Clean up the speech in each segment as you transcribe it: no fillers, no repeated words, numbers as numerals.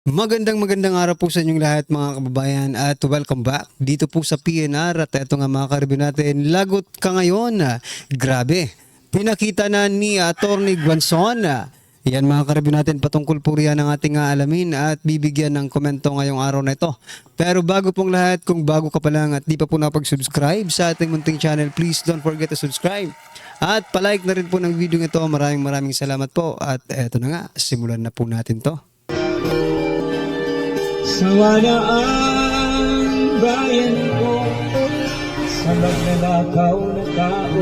Magandang araw po sa inyong lahat mga kababayan at welcome back dito po sa PNR at eto nga mga karibyo natin, lagot ka ngayon. Grabe, pinakita na ni Atty. Guanzon. Yan mga karibyo natin, patungkol po riyan ang ating alamin at bibigyan ng komento ngayong araw na ito. Pero bago pong lahat, kung bago ka pa lang at di pa po napag-subscribe sa ating munting channel, please don't forget to subscribe. At palike na rin po ng video ito. Maraming salamat po. At eto na nga, simulan na po natin to. Sawa na ang bayan ko sa magnanakaw na tao.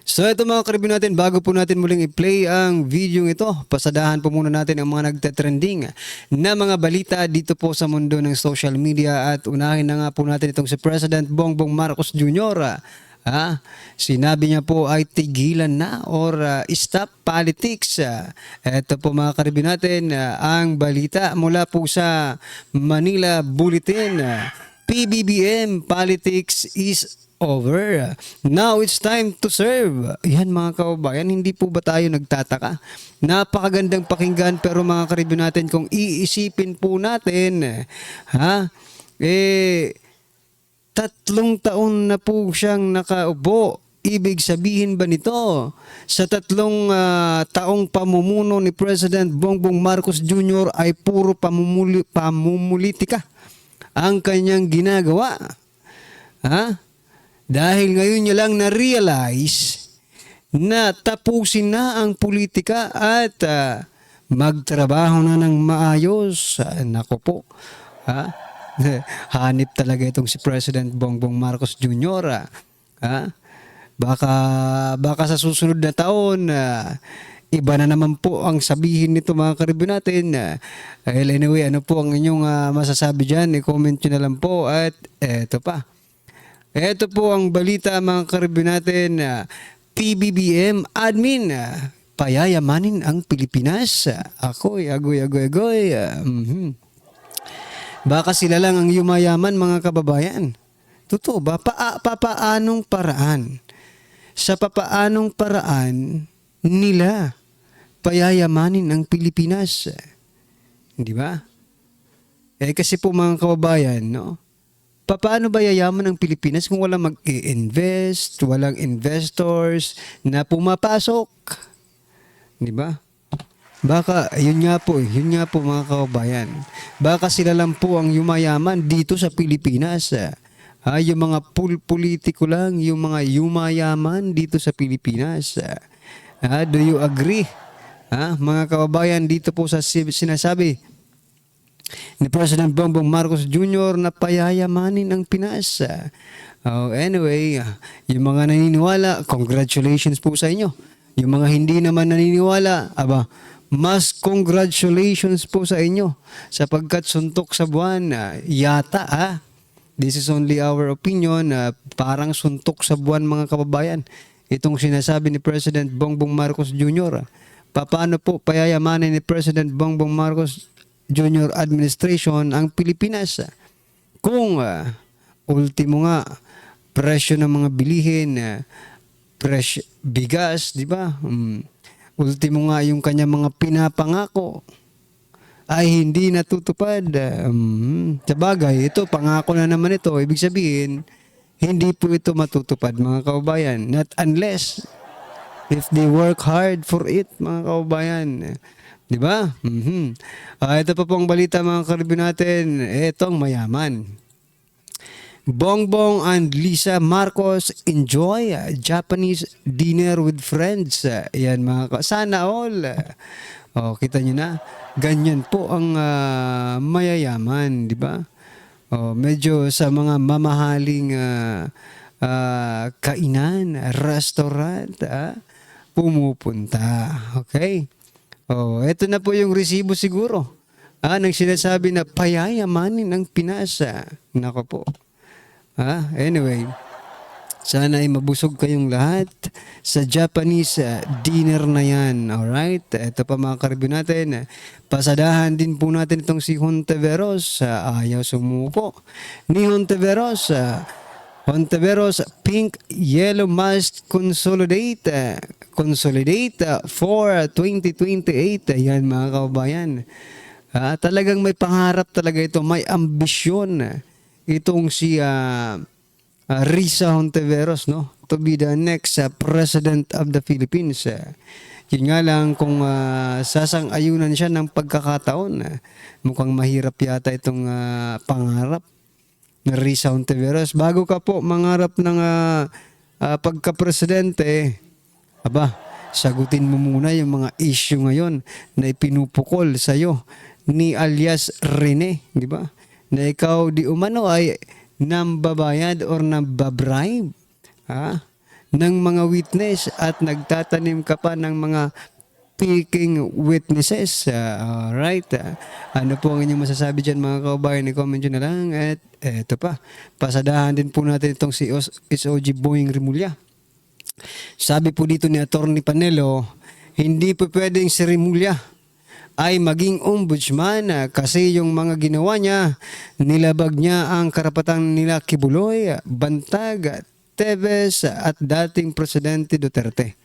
So ito mga karibyo natin, bago po natin muling i-play ang video ito, pasadahan po muna natin ang mga nagtatrending na mga balita dito po sa mundo ng social media at unahin na nga po natin itong si President Bongbong Marcos Jr. Sinabi niya po ay tigilan na or stop politics. Ito po mga karibyo natin, ang balita mula po sa Manila Bulletin. PBBM politics is over. Now it's time to serve. Yan mga kababayan, hindi po ba tayo nagtataka? Napakagandang pakinggan pero mga karibyo natin kung iisipin po natin, 3 taon na po siyang nakaupo. Ibig sabihin ba nito, sa 3 taong pamumuno ni President Bongbong Marcos Jr. ay puro pamumulitika ang kanyang ginagawa? Dahil ngayon niya lang na-realize na tapusin na ang politika at magtrabaho na ng maayos. Nako po. Hanip talaga itong si President Bongbong Marcos Jr. Baka sa susunod na taon, iba na naman po ang sabihin nito mga karibyo natin. Anyway, ano po ang inyong masasabi dyan? I-comment nyo na lang po. At eto pa. Ito po ang balita mga karibyo natin. PBBM admin, payayamanin ang Pilipinas. Agoy. Baka sila lang ang yumayaman mga kababayan. Totoo ba? Papaanong paraan? Sa papaanong paraan nila payayamanin ang Pilipinas? Di ba? Kasi po mga kababayan, no? Paano ba yayaman ang Pilipinas kung walang mag-i-invest, walang investors na pumapasok? Di ba? Baka, yun nga po mga kababayan. Baka sila lang po ang yumayaman dito sa Pilipinas. Yung mga politiko lang, yung mga yumayaman dito sa Pilipinas. Do you agree? Mga kababayan, dito po sa sinasabi ni President Bongbong Marcos Jr. na payayamanin ang Pinas. Anyway, yung mga naniniwala, congratulations po sa inyo. Yung mga hindi naman naniniwala, mas congratulations po sa inyo sapagkat suntok sa buwan, yata this is only our opinion, parang suntok sa buwan mga kababayan. Itong sinasabi ni President Bongbong Marcos Jr. Paano po payayamanin ni President Bongbong Marcos Jr. administration ang Pilipinas kung ultimo nga presyo ng mga bilihin, bigas, di ba? Ultimo nga yung kanya mga pinapangako ay hindi natutupad. Sabagay, ito pangako na naman ito. Ibig sabihin, hindi po ito matutupad mga kababayan. Not unless if they work hard for it mga kababayan. Di ba? Ito pa pong balita mga karibyo natin. Etong mayaman. Bongbong and Lisa Marcos enjoy Japanese dinner with friends. Yan mga sana all. Kita nyo na. Ganyan po ang mayayaman. Di ba? Medyo sa mga mamahaling kainan, restaurant, pumupunta. Okay? Ito na po yung resibo siguro. Nang sinasabi na payayamanin ang Pinas. Nako po. Anyway, sana ay mabusog kayong lahat sa Japanese dinner na yan. Alright? Ito pa mga karibyo natin. Pasadahan din po natin itong si Hontiveros. Ayaw sumuko. Ni Hontiveros, Hontiveros Pink Yellow Must Consolidate for 2028. Ayan mga kababayan. Talagang may pangarap talaga ito, may ambisyon itong si Risa Hontiveros, no, to be the next president of the Philippines. Yun nga lang kung sasang-ayunan siya ng pagkakataon. Mukhang mahirap yata itong pangarap ni Risa Hontiveros. Bago ka po mangarap ng pagka-presidente, sagutin mo muna yung mga issue ngayon na ipinupukol sa'yo ni alias Rene, di ba? Na ikaw di umano ay nambabayad or nambabribe ng mga witness at nagtatanim ka pa ng mga speaking witnesses. Alright. Ano po ang inyong masasabi dyan mga kaubayan? I-comment nyo na lang. At eto pa, pasadahan din po natin itong si SOG Boying Rimulya. Sabi po dito ni Atty. Panelo, hindi po pwedeng si Rimulya ay maging ombudsman kasi yung mga ginawa niya, nilabag niya ang karapatan nila Kibuloy, Bantag, Teves at dating Presidente Duterte.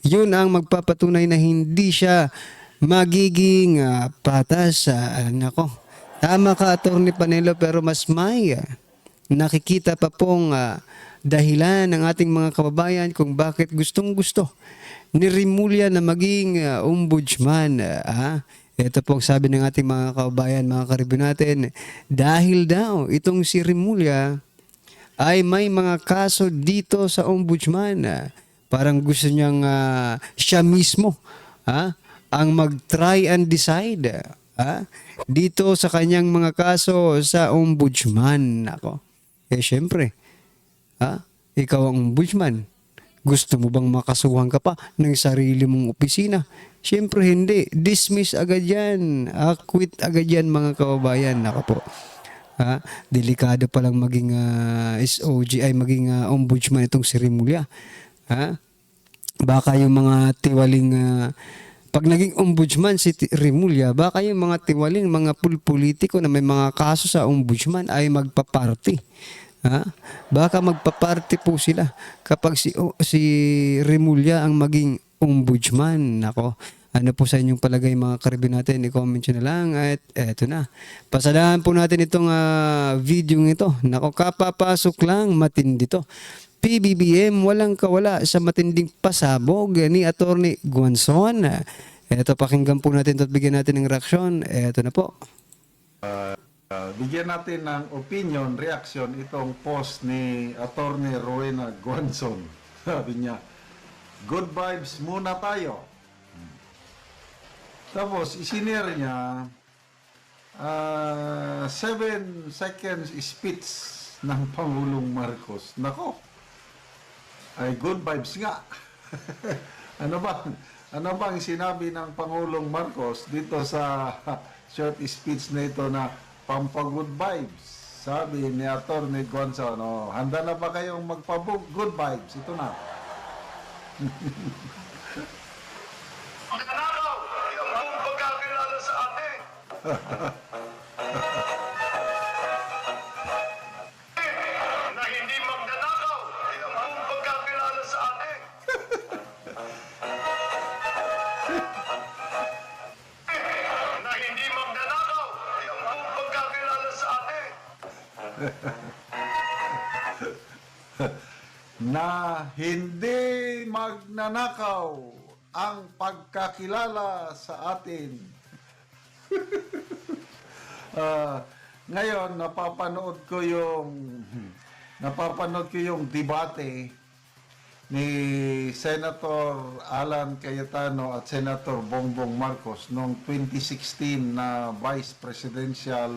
Yun ang magpapatunay na hindi siya magiging patas. Nako, tama ka Atty. Panelo, pero mas may nakikita pa pong dahilan ng ating mga kababayan kung bakit gustong-gusto ni Rimulya na maging ombudsman. Ito po ang sabi ng ating mga kababayan, mga karibyo natin, dahil daw itong si Rimulya ay may mga kaso dito sa ombudsman. Parang gusto niyang siya mismo ang mag-try and decide dito sa kanyang mga kaso sa ombudsman. Ako. Syempre, ikaw ang ombudsman. Gusto mo bang makasuhan ka pa ng sarili mong opisina? Siyempre hindi. Dismiss agad yan. Quit agad yan mga kababayan. Ako po. Delikado palang maging SOG ay maging ombudsman itong si Rimulya. Baka yung mga tiwaling pag naging ombudsman si Rimulya, baka yung mga tiwaling mga politiko na may mga kaso sa ombudsman ay magpaparty. Baka magpaparty po sila kapag si Rimulya ang maging ombudsman. Nako, ano po sa inyong palagay mga karibyo natin? I-comment nyo na lang at eto na. Pasadahan po natin itong video ito. Nako, kapapasok lang, matindi to. PBBM walang kawala sa matinding pasabog ni Atty. Guanzon. Eto, pakinggan po natin at bigyan natin ng reaksyon. Eto na po. Bigyan natin ng opinion, reaction itong post ni Atty. Rowena Guanzon. Sabi niya, good vibes muna tayo. Tapos, isinare niya 7 seconds speech ng Pangulong Marcos. Nako, ay good vibes nga. Ano bang sinabi ng Pangulong Marcos dito sa short speech na ito na pampagood vibes? Sabi ni Atty. Guanzon, handa na ba kayong magpa-good vibes? Ito na. Magnanakaw! Ang pagkakilala sa atin! Na hindi magnanakaw! Ang pagkakilala sa atin! Na hindi magnanakaw! Ang pagkakilala sa atin! Na hindi magnanakaw ang pagkakilala sa atin. Ngayon, napapanood ko yung debate ni Senator Alan Cayetano at Senator Bongbong Marcos noong 2016 na vice presidential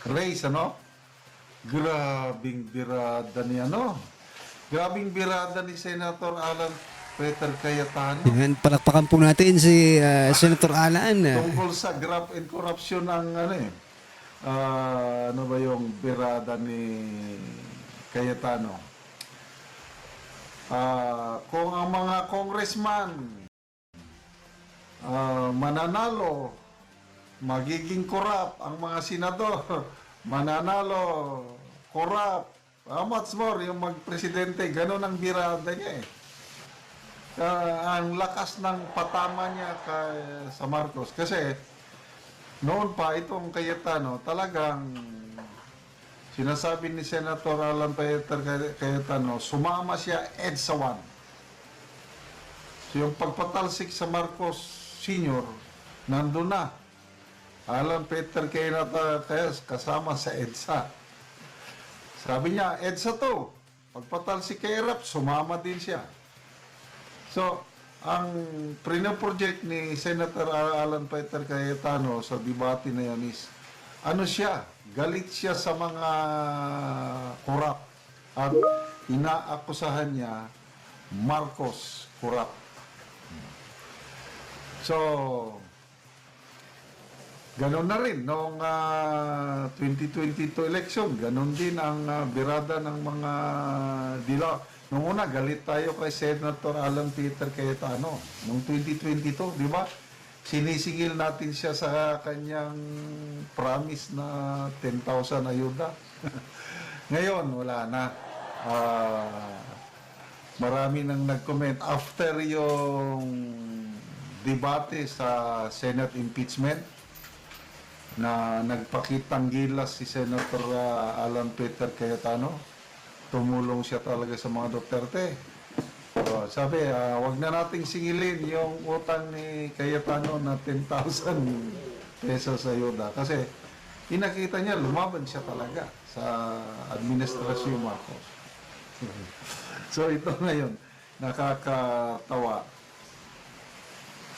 race, Grabing birada ni Grabing birada ni Senator Alan Peter Cayetano. Yan, palakpakan po natin si Senator Alan. Tungkol sa graft and corruption ang ano ba yung birada ni Cayetano? Kung ang mga congressman mananalo, magiging corrupt. Ang mga senador mananalo, corrupt. How much more yung magpresidente, ganun ang birada niya eh. Ang lakas ng patama niya sa Marcos. Kasi noon pa itong Cayetano, talagang sinasabi ni Senator Alan Peter Cayetano, sumama siya EDSA 1. So yung pagpatalsik sa Marcos Sr., nandun na. Alan Peter Cayetano kasama sa EDSA. Sabi niya, EDSA to. Pagpatalsik kay Rap, sumama din siya. So, ang project ni Senator Alan Peter Cayetano sa debate na yan is, ano siya, galit siya sa mga korap at inaakusahan niya Marcos korap. So, ganon na rin noong 2022 election, ganon din ang birada ng mga dilaw. Noong una, galit tayo kay Senator Alan Peter Cayetano. Noong 2022, di ba? Sinisingil natin siya sa kanyang promise na 10,000 ayuda. Ngayon, wala na. Marami nang nag-comment after yung debate sa Senate impeachment na nagpakitang gilas si Senator Alan Peter Cayetano. Tumulong siya talaga sa mga Duterte. So, sabi, wag na nating singilin yung utang ni Cayetano na 10,000 pesos sa ayuda. Kasi inakita niya, lumaban siya talaga sa administrasyon Marcos. So ito ngayon, nakakatawa.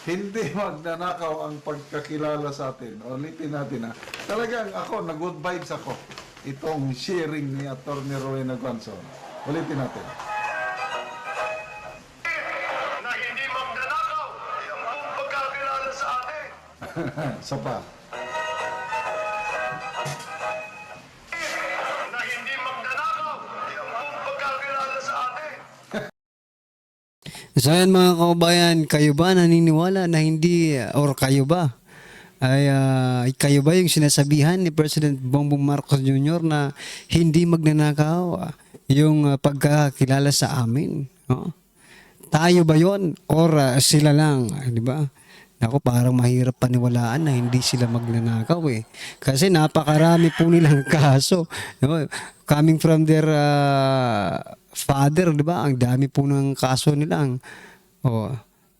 Hindi magnanakaw ang pagkakilala sa atin. Ulitin natin talagang ako, na-good vibes ako. Itong sharing ni Atty. Rowena Guanzon. Ulitin natin. Na hindi magnanakaw, yung buong pagkakilala sa atin. Isa pa. Na hindi magnanakaw, yung buong pagkakilala sa atin. So yan mga kababayan, kayo ba naniniwala na hindi, or kayo ba? Kayo ba yung sinasabihan ni President Bongbong Marcos Jr. na hindi magnanakaw yung pagkakilala sa amin? No? Tayo ba yon or sila lang? Di ba? Ako, parang mahirap paniwalaan na hindi sila magnanakaw eh. Kasi napakarami po nilang kaso. No? Coming from their father, di ba? Ang dami po ng kaso nilang.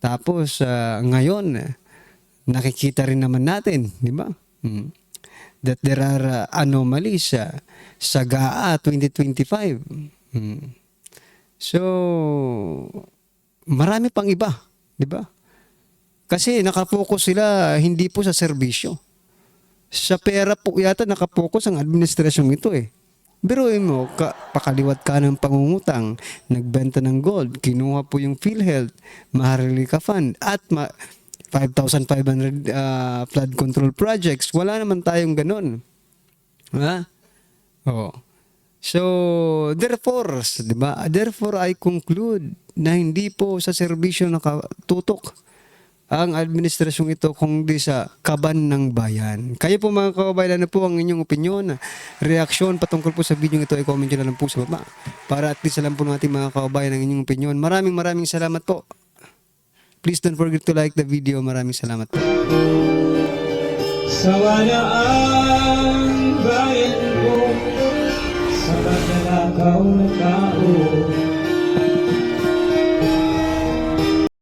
Tapos, ngayon, nakikita rin naman natin, di ba? That there are anomalies sa GAA 2025. So, marami pang iba, di ba? Kasi nakapokus sila hindi po sa serbisyo. Sa pera po yata nakapokus ang administrasyong ito eh. Biruin mo, pakaliwat ka ng pangungutang, nagbenta ng gold, kinuha po yung PhilHealth, Maharlika Fund, at 5,500 flood control projects. Wala naman tayong ganun. Ha? So, therefore, di ba? Therefore, I conclude na hindi po sa serbisyo nakatutok ang administrasyong ito kundi sa kaban ng bayan. Kayo po mga kababayan, ano po ang inyong opinion, reaksyon patungkol po sa video ito, i-comment nyo na lang po sa baba. Para at least alam po natin mga kababayan ang inyong opinion. Maraming salamat po. Please don't forget to like the video. Maraming salamat po. Sawa na ang bayan ko sa pagnanakaw ng tao.